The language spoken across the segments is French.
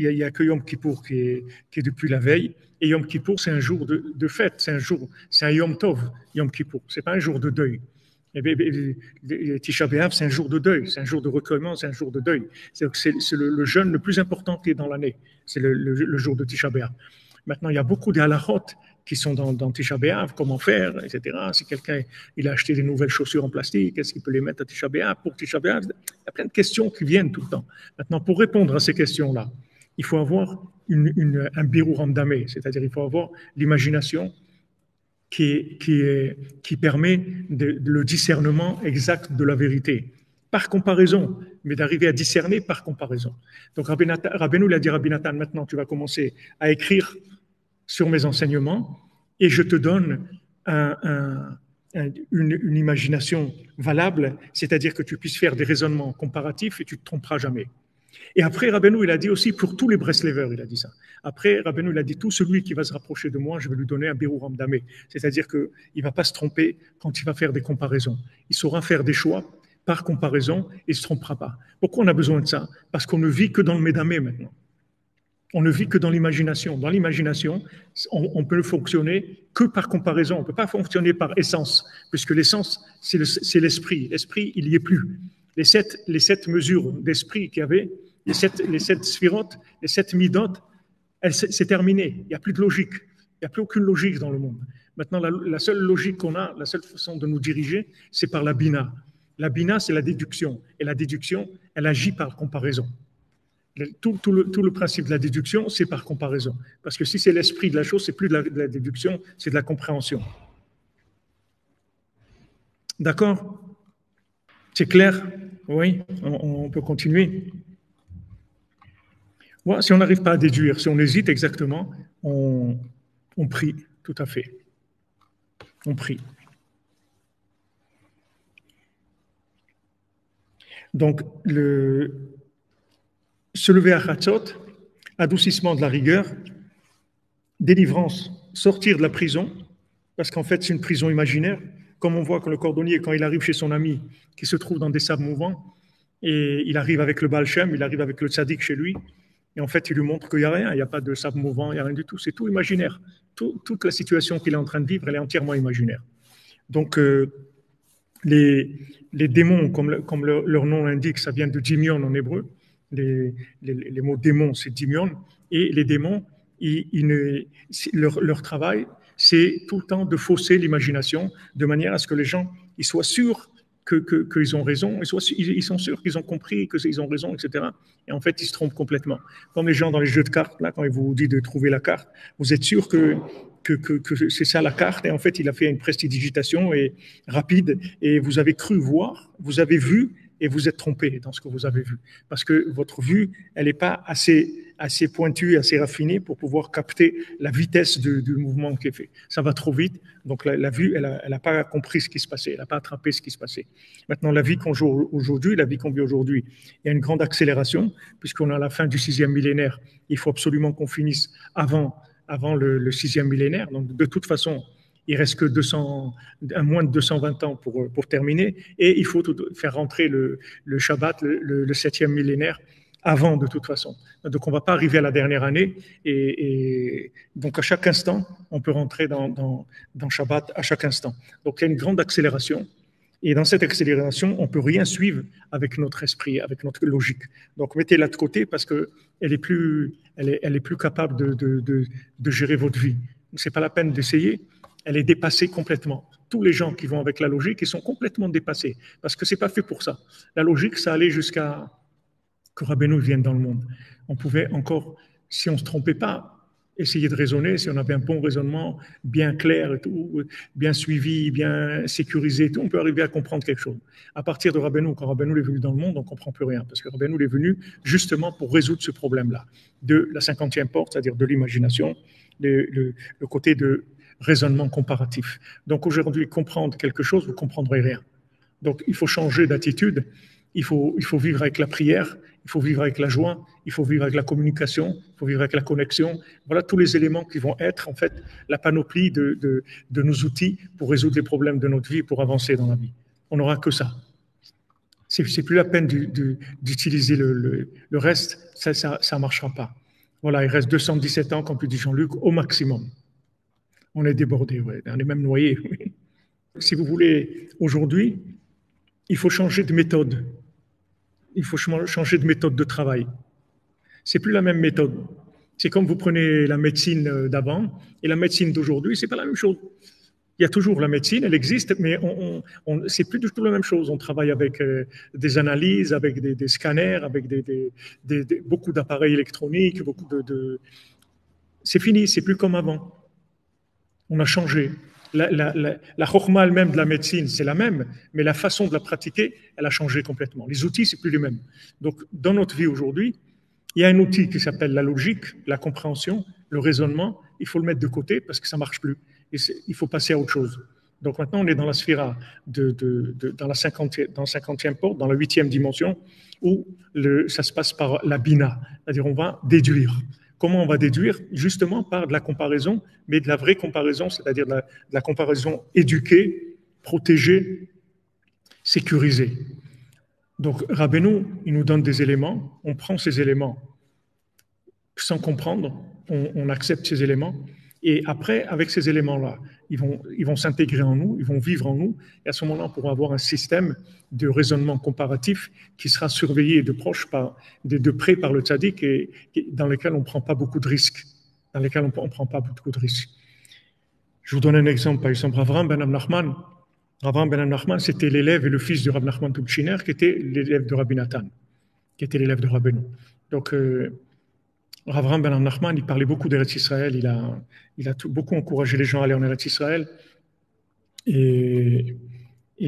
il y a que Yom Kippour qui est depuis la veille. Et Yom Kippour, c'est un jour de fête, c'est un Yom Tov, Yom Kippour. C'est pas un jour de deuil. Et Tisha B'Av, c'est un jour de deuil, c'est un jour de recueillement, c'est un jour de deuil. C'est le jeûne le plus important qui est dans l'année. C'est le jour de Tisha B'Av. Maintenant, il y a beaucoup de halachot qui sont dans Tisha B'Av, comment faire, etc. Si quelqu'un il a acheté des nouvelles chaussures en plastique, est-ce qu'il peut les mettre à Tisha B'Av pour Tisha B'Av? Il y a plein de questions qui viennent tout le temps. Maintenant, pour répondre à ces questions-là, il faut avoir un birur hamdameh, c'est-à-dire il faut avoir l'imagination qui permet le discernement exact de la vérité, par comparaison, mais d'arriver à discerner par comparaison. Donc Rabbeinu il a dit à Rabbi Nathan, maintenant tu vas commencer à écrire sur mes enseignements et je te donne une imagination valable, c'est-à-dire que tu puisses faire des raisonnements comparatifs et tu ne te tromperas jamais. Et après, Rabbeinu, il a dit aussi pour tous les Breslevers, il a dit ça. Après, Rabbeinu, il a dit tout celui qui va se rapprocher de moi, je vais lui donner un birur hamdameh. C'est-à-dire qu'il ne va pas se tromper quand il va faire des comparaisons. Il saura faire des choix par comparaison et ne se trompera pas. Pourquoi on a besoin de ça? Parce qu'on ne vit que dans le médamé maintenant. On ne vit que dans l'imagination. Dans l'imagination, on peut fonctionner que par comparaison. On ne peut pas fonctionner par essence, puisque l'essence, c'est l'esprit. L'esprit, il n'y est plus. Les sept mesures d'esprit qu'il y avait, les sept sphirotes, les 7 midot, c'est terminé. Il n'y a plus de logique. Il n'y a plus aucune logique dans le monde. Maintenant, la seule logique qu'on a, la seule façon de nous diriger, c'est par la bina. La bina, c'est la déduction. Et la déduction, elle agit par comparaison. Tout le principe de la déduction, c'est par comparaison. Parce que si c'est l'esprit de la chose, c'est plus de la déduction, c'est de la compréhension. D'accord? C'est clair? Oui, on peut continuer. Ouais, si on n'arrive pas à déduire, si on hésite exactement, on prie, tout à fait. On prie. Donc, se lever à Chatzot, adoucissement de la rigueur, délivrance, sortir de la prison, parce qu'en fait, c'est une prison imaginaire. Comme on voit que le cordonnier, quand il arrive chez son ami, qui se trouve dans des sables mouvants, et il arrive avec le Baal Shem, il arrive avec le tzaddik chez lui, et en fait, il lui montre qu'il n'y a rien, il n'y a pas de sable mouvant, il n'y a rien du tout, c'est tout imaginaire. Toute la situation qu'il est en train de vivre, elle est entièrement imaginaire. Donc, les démons, comme leur nom l'indique, ça vient de Dimion en hébreu. Les mots démons, c'est Dimion. Et les démons, leur travail, c'est tout le temps de fausser l'imagination de manière à ce que les gens ils soient sûrs qu'ils ont raison, ils sont sûrs qu'ils ont compris, qu'ils ont raison, etc. Et en fait, ils se trompent complètement. Comme les gens dans les jeux de cartes, là, quand ils vous disent de trouver la carte, vous êtes sûr que c'est ça la carte, et en fait, il a fait une prestidigitation rapide, et vous avez cru voir, vous avez vu, et vous êtes trompé dans ce que vous avez vu. Parce que votre vue, elle n'est pas assez pointue, assez raffinée pour pouvoir capter la vitesse du mouvement qui est fait. Ça va trop vite, donc la vue, elle n'a pas compris ce qui se passait, elle n'a pas attrapé ce qui se passait. Maintenant, la vie qu'on vit aujourd'hui, il y a une grande accélération, puisqu'on est à la fin du 6e millénaire. Il faut absolument qu'on finisse avant le 6e millénaire. Donc, de toute façon, il reste que moins de 220 ans pour terminer, et il faut faire rentrer le Shabbat, le 7e millénaire, avant de toute façon. Donc on ne va pas arriver à la dernière année, et donc à chaque instant, on peut rentrer dans Shabbat à chaque instant. Donc il y a une grande accélération, et dans cette accélération, on ne peut rien suivre avec notre esprit, avec notre logique. Donc mettez-la de côté parce qu'elle est plus capable de gérer votre vie. Ce n'est pas la peine d'essayer. Elle est dépassée complètement. Tous les gens qui vont avec la logique, ils sont complètement dépassés. Parce que ce n'est pas fait pour ça. La logique, ça allait jusqu'à que Rabbeinu vienne dans le monde. On pouvait encore, si on ne se trompait pas, essayer de raisonner, si on avait un bon raisonnement, bien clair et tout, bien suivi, bien sécurisé et tout, on peut arriver à comprendre quelque chose. À partir de Rabbeinu, quand Rabbeinu est venu dans le monde, on ne comprend plus rien. Parce que Rabbeinu est venu justement pour résoudre ce problème-là. De la 50e porte, c'est-à-dire de l'imagination, le côté de raisonnement comparatif. Donc aujourd'hui, comprendre quelque chose, vous ne comprendrez rien. Donc il faut changer d'attitude, il faut vivre avec la prière, il faut vivre avec la joie, il faut vivre avec la communication, il faut vivre avec la connexion. Voilà tous les éléments qui vont être en fait la panoplie de nos outils pour résoudre les problèmes de notre vie, pour avancer dans la vie. On n'aura que ça. C'est plus la peine d'utiliser le reste, ça ne marchera pas. Voilà, il reste 217 ans, comme tu dis Jean-Luc, au maximum. On est débordé, ouais. On est même noyé. Oui. Si vous voulez, aujourd'hui, il faut changer de méthode. Il faut changer de méthode de travail. C'est plus la même méthode. C'est comme vous prenez la médecine d'avant et la médecine d'aujourd'hui, c'est pas la même chose. Il y a toujours la médecine, elle existe, mais c'est plus du tout la même chose. On travaille avec des analyses, avec des scanners, avec beaucoup d'appareils électroniques, c'est fini, c'est plus comme avant. On a changé. La chorma elle-même de la médecine, c'est la même, mais la façon de la pratiquer, elle a changé complètement. Les outils, c'est plus les mêmes. Donc, dans notre vie aujourd'hui, il y a un outil qui s'appelle la logique, la compréhension, le raisonnement. Il faut le mettre de côté parce que ça marche plus. Il faut passer à autre chose. Donc maintenant, on est dans la sphira, dans la 50e porte, dans la 8e dimension, où ça se passe par la bina, c'est-à-dire on va déduire. Comment on va déduire? Justement par de la comparaison, mais de la vraie comparaison, c'est-à-dire de la comparaison éduquée, protégée, sécurisée. Donc Rabbeinu, il nous donne des éléments, on prend ces éléments sans comprendre, on accepte ces éléments, et après, avec ces éléments-là, ils vont s'intégrer en nous, ils vont vivre en nous, et à ce moment-là, on pourra avoir un système de raisonnement comparatif qui sera surveillé de près par le tzaddik et dans lequel on ne prend pas beaucoup de risques. Dans lesquels on ne prend pas beaucoup de risques. Je vous donne un exemple, par exemple, Avraham ben Nachman. Avraham ben Nachman, c'était l'élève et le fils de Rabbi Nachman Tubchiner, qui était l'élève de Rabbi Nathan, qui était l'élève de Rabbeinu. Donc, Avraham ben Nachman, il parlait beaucoup d'Eretz Israël, il a beaucoup encouragé les gens à aller en Eretz Israël. Et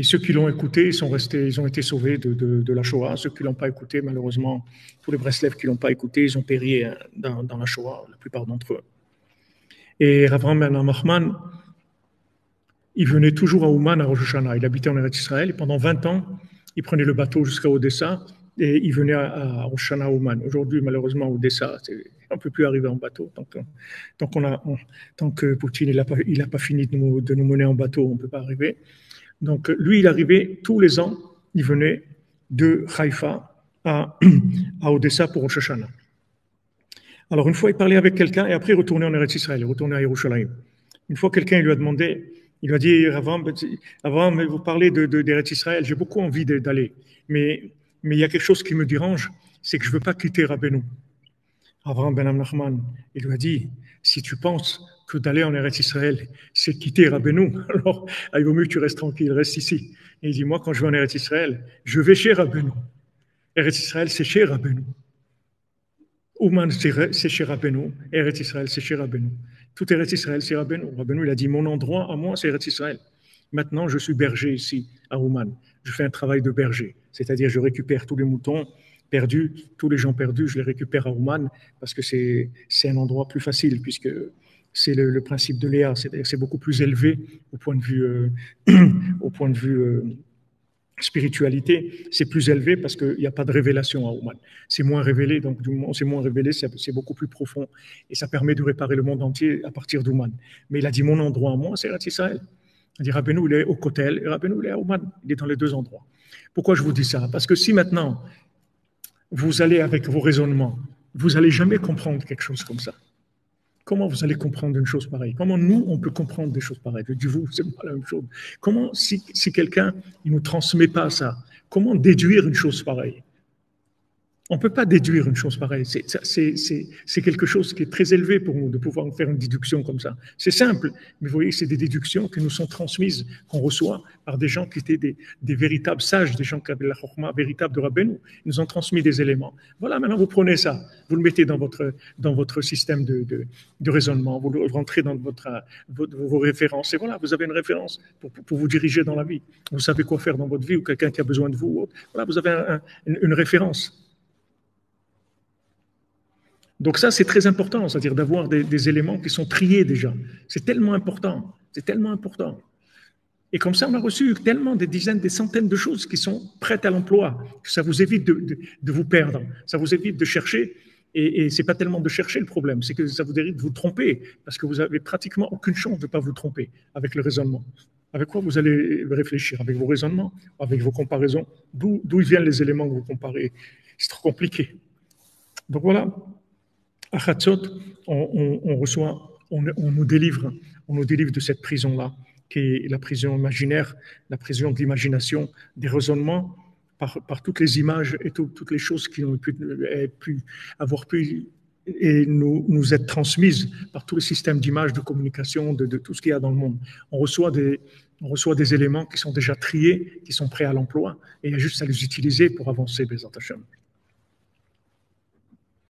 ceux qui l'ont écouté, ils ont été sauvés de la Shoah. Ceux qui ne l'ont pas écouté, malheureusement, tous les Breslev qui ne l'ont pas écouté, ils ont péri dans la Shoah, la plupart d'entre eux. Et Avraham ben Nachman, il venait toujours à Ouman, à Rosh Hashanah. Il habitait en Eretz Israël et pendant 20 ans, il prenait le bateau jusqu'à Odessa et il venait à Rosh Hashanah, à Ouman. Aujourd'hui, malheureusement, Odessa, on ne peut plus arriver en bateau. Tant que Poutine n'a pas fini de nous mener en bateau, on ne peut pas arriver. Donc, lui, il arrivait tous les ans, il venait de Haïfa à Odessa pour Rosh Hashanah. Alors, une fois, il parlait avec quelqu'un et après, il retournait en Eretz Israël, il retournait à Yerushalayim. Une fois, quelqu'un lui a demandé, il lui a dit, avant vous parlez d'Eretz Israël, j'ai beaucoup envie d'aller, mais il y a quelque chose qui me dérange, c'est que je ne veux pas quitter Rabbeinu. Avraham ben Nachman, il lui a dit, si tu penses que d'aller en Eretz Israël, c'est quitter Rabbeinu, alors il vaut mieux que tu restes tranquille, reste ici. Et il dit, moi, quand je vais en Eretz Israël, je vais chez Rabbeinu. Eretz Israël, c'est chez Rabbeinu. Ouman, c'est chez Rabbeinu. Eretz Israël, c'est chez Rabbeinu. Tout Eretz Israël, c'est Rabbeinu. Rabbeinu, il a dit, mon endroit à moi, c'est Eretz Israël. Maintenant, je suis berger ici, à Ouman. Je fais un travail de berger. C'est-à-dire, je récupère tous les moutons perdus, tous les gens perdus, je les récupère à Ouman parce que c'est un endroit plus facile, puisque c'est le principe de Léa. C'est-à-dire, c'est beaucoup plus élevé au point de vue, spiritualité, c'est plus élevé parce qu'il n'y a pas de révélation à Ouman. C'est moins révélé, donc du moment où c'est moins révélé, c'est beaucoup plus profond. Et ça permet de réparer le monde entier à partir d'Ouman. Mais il a dit, mon endroit à moi, c'est Eretz Israël. Il a dit, Rabbeinu, il est au Kotel, et Rabbeinu, il est à Ouman. Il est dans les deux endroits. Pourquoi je vous dis ça? Parce que si maintenant, vous allez avec vos raisonnements, vous n'allez jamais comprendre quelque chose comme ça. Comment vous allez comprendre une chose pareille? Comment nous, on peut comprendre des choses pareilles? Je dis vous, c'est pas la même chose. Comment, si quelqu'un ne nous transmet pas ça, comment déduire une chose pareille? On ne peut pas déduire une chose pareille. C'est quelque chose qui est très élevé pour nous de pouvoir faire une déduction comme ça. C'est simple, mais vous voyez, c'est des déductions qui nous sont transmises, qu'on reçoit par des gens qui étaient des véritables sages, des gens qui avaient la chokma véritable de Rabbeinu. Ils nous ont transmis des éléments. Voilà, maintenant vous prenez ça, vous le mettez dans votre système de raisonnement, vous le rentrez dans vos références, et voilà, vous avez une référence pour vous diriger dans la vie. Vous savez quoi faire dans votre vie, ou quelqu'un qui a besoin de vous. Voilà, vous avez une référence. Donc ça, c'est très important, c'est-à-dire d'avoir des éléments qui sont triés déjà. C'est tellement important, c'est tellement important. Et comme ça, on a reçu tellement des dizaines, des centaines de choses qui sont prêtes à l'emploi, que ça vous évite de vous perdre, ça vous évite de chercher. Et ce n'est pas tellement de chercher le problème, c'est que ça vous évite de vous tromper, parce que vous n'avez pratiquement aucune chance de ne pas vous tromper avec le raisonnement. Avec quoi vous allez réfléchir? Avec vos raisonnements, avec vos comparaisons. D'où viennent les éléments que vous comparez? C'est trop compliqué. Donc voilà. à Hatzot, on nous délivre de cette prison-là, qui est la prison imaginaire, la prison de l'imagination, des raisonnements par toutes les images et toutes les choses qui ont avoir pu et nous être transmises par tous les systèmes d'images, de communication, de tout ce qu'il y a dans le monde. On reçoit des éléments qui sont déjà triés, qui sont prêts à l'emploi, et il y a juste à les utiliser pour avancer, Bezat Hashem.